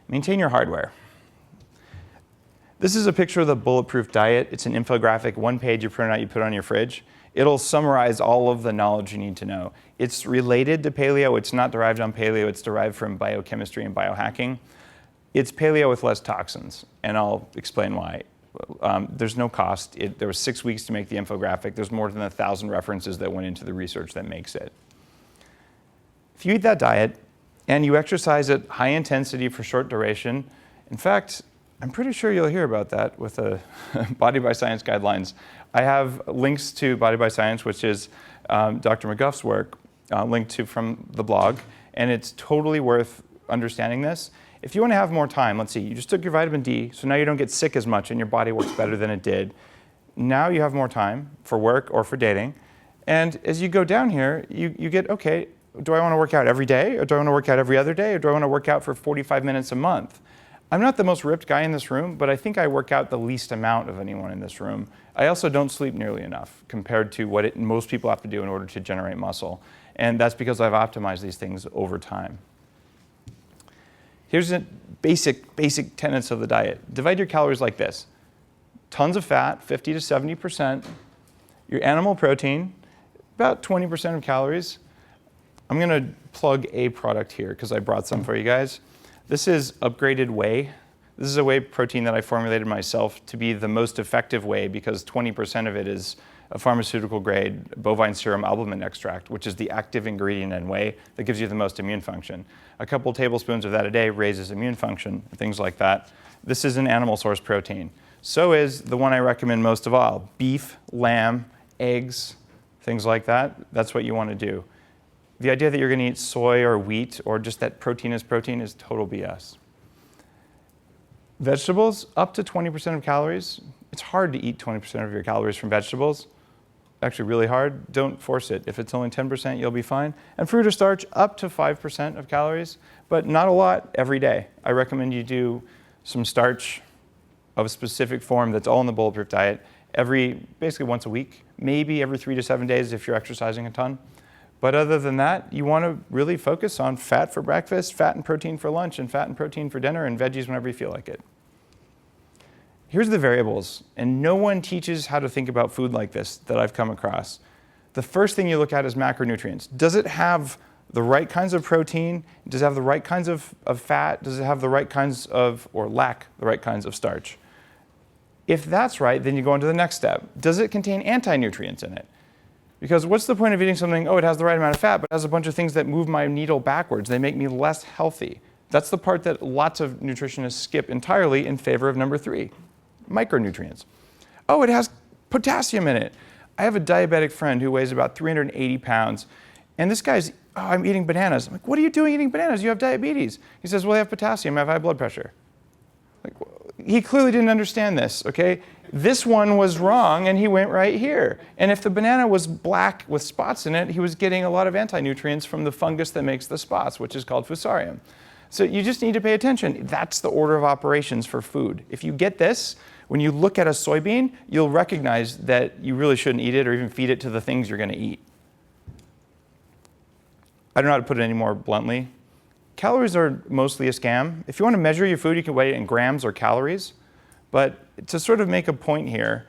Maintain your hardware. This is a picture of the Bulletproof Diet. It's an infographic, one page you print out, you put on your fridge. It'll summarize all of the knowledge you need to know. It's related to paleo. It's not derived on paleo. It's derived from biochemistry and biohacking. It's paleo with less toxins, and I'll explain why. There's no cost. There was 6 weeks to make the infographic. There's more than 1,000 references that went into the research that makes it. If you eat that diet and you exercise at high intensity for short duration, in fact, I'm pretty sure you'll hear about that with the Body by Science guidelines. I have links to Body by Science, which is Dr. McGuff's work, linked to from the blog, and it's totally worth understanding this. If you want to have more time, let's see, you just took your vitamin D, so now you don't get sick as much and your body works better than it did. Now you have more time for work or for dating. And as you go down here, you get, okay, do I want to work out every day? Or do I want to work out every other day? Or do I want to work out for 45 minutes a month? I'm not the most ripped guy in this room, but I think I work out the least amount of anyone in this room. I also don't sleep nearly enough compared to what most people have to do in order to generate muscle. And that's because I've optimized these things over time. Here's the basic tenets of the diet. Divide your calories like this. Tons of fat, 50 to 70%. Your animal protein, about 20% of calories. I'm going to plug a product here because I brought some for you guys. This is upgraded whey. This is a whey protein that I formulated myself to be the most effective whey because 20% of it is a pharmaceutical grade bovine serum albumin extract, which is the active ingredient in whey that gives you the most immune function. A couple tablespoons of that a day raises immune function, things like that. This is an animal source protein. So is the one I recommend most of all, beef, lamb, eggs, things like that. That's what you want to do. The idea that you're going to eat soy or wheat or just that protein is total BS. Vegetables, up to 20% of calories. It's hard to eat 20% of your calories from vegetables. Actually really hard. Don't force it. If it's only 10%, you'll be fine. And fruit or starch, up to 5% of calories, but not a lot every day. I recommend you do some starch of a specific form that's all in the Bulletproof Diet basically once a week, maybe every 3 to 7 days if you're exercising a ton. But other than that, you want to really focus on fat for breakfast, fat and protein for lunch, and fat and protein for dinner, and veggies whenever you feel like it. Here's the variables, and no one teaches how to think about food like this that I've come across. The first thing you look at is macronutrients. Does it have the right kinds of protein? Does it have the right kinds of fat? Does it have the right kinds of, or lack the right kinds of starch? If that's right, then you go on to the next step. Does it contain anti-nutrients in it? Because what's the point of eating something, oh, it has the right amount of fat, but it has a bunch of things that move my needle backwards. They make me less healthy. That's the part that lots of nutritionists skip entirely in favor of number 3, micronutrients. Oh, it has potassium in it. I have a diabetic friend who weighs about 380 pounds, and this guy's, oh, I'm eating bananas. I'm like, what are you doing eating bananas? You have diabetes. He says, well, I have potassium, I have high blood pressure. Like, he clearly didn't understand this, okay? This one was wrong, and he went right here. And if the banana was black with spots in it, he was getting a lot of anti-nutrients from the fungus that makes the spots, which is called Fusarium. So you just need to pay attention. That's the order of operations for food. If you get this, when you look at a soybean, you'll recognize that you really shouldn't eat it or even feed it to the things you're going to eat. I don't know how to put it any more bluntly. Calories are mostly a scam. If you want to measure your food, you can weigh it in grams or calories. But to sort of make a point here,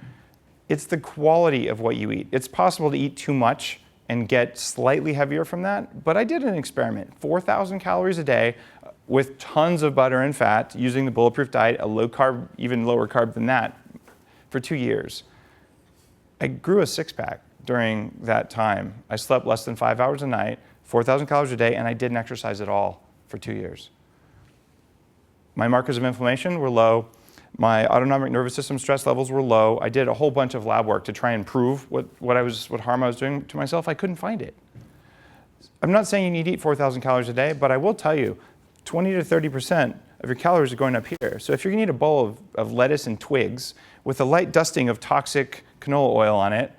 it's the quality of what you eat. It's possible to eat too much and get slightly heavier from that. But I did an experiment, 4,000 calories a day with tons of butter and fat using the Bulletproof Diet, a low carb, even lower carb than that, for 2 years. I grew a six-pack during that time. I slept less than 5 hours a night, 4,000 calories a day, and I didn't exercise at all for 2 years. My markers of inflammation were low. My autonomic nervous system stress levels were low. I did a whole bunch of lab work to try and prove what harm I was doing to myself. I couldn't find it. I'm not saying you need to eat 4,000 calories a day, but I will tell you, 20 to 30% of your calories are going up here. So if you're going to eat a bowl of lettuce and twigs with a light dusting of toxic canola oil on it,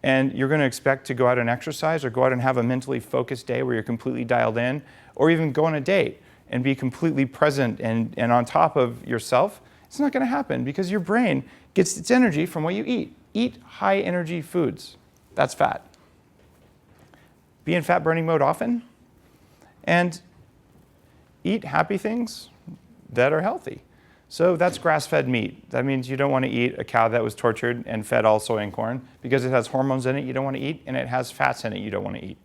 and you're going to expect to go out and exercise or go out and have a mentally focused day where you're completely dialed in, or even go on a date and be completely present and on top of yourself, it's not going to happen because your brain gets its energy from what you eat. Eat high energy foods. That's fat. Be in fat burning mode often. And eat happy things. that are healthy. So that's grass-fed meat. That means you don't want to eat a cow that was tortured and fed all soy and corn because it has hormones in it you don't want to eat and it has fats in it you don't want to eat.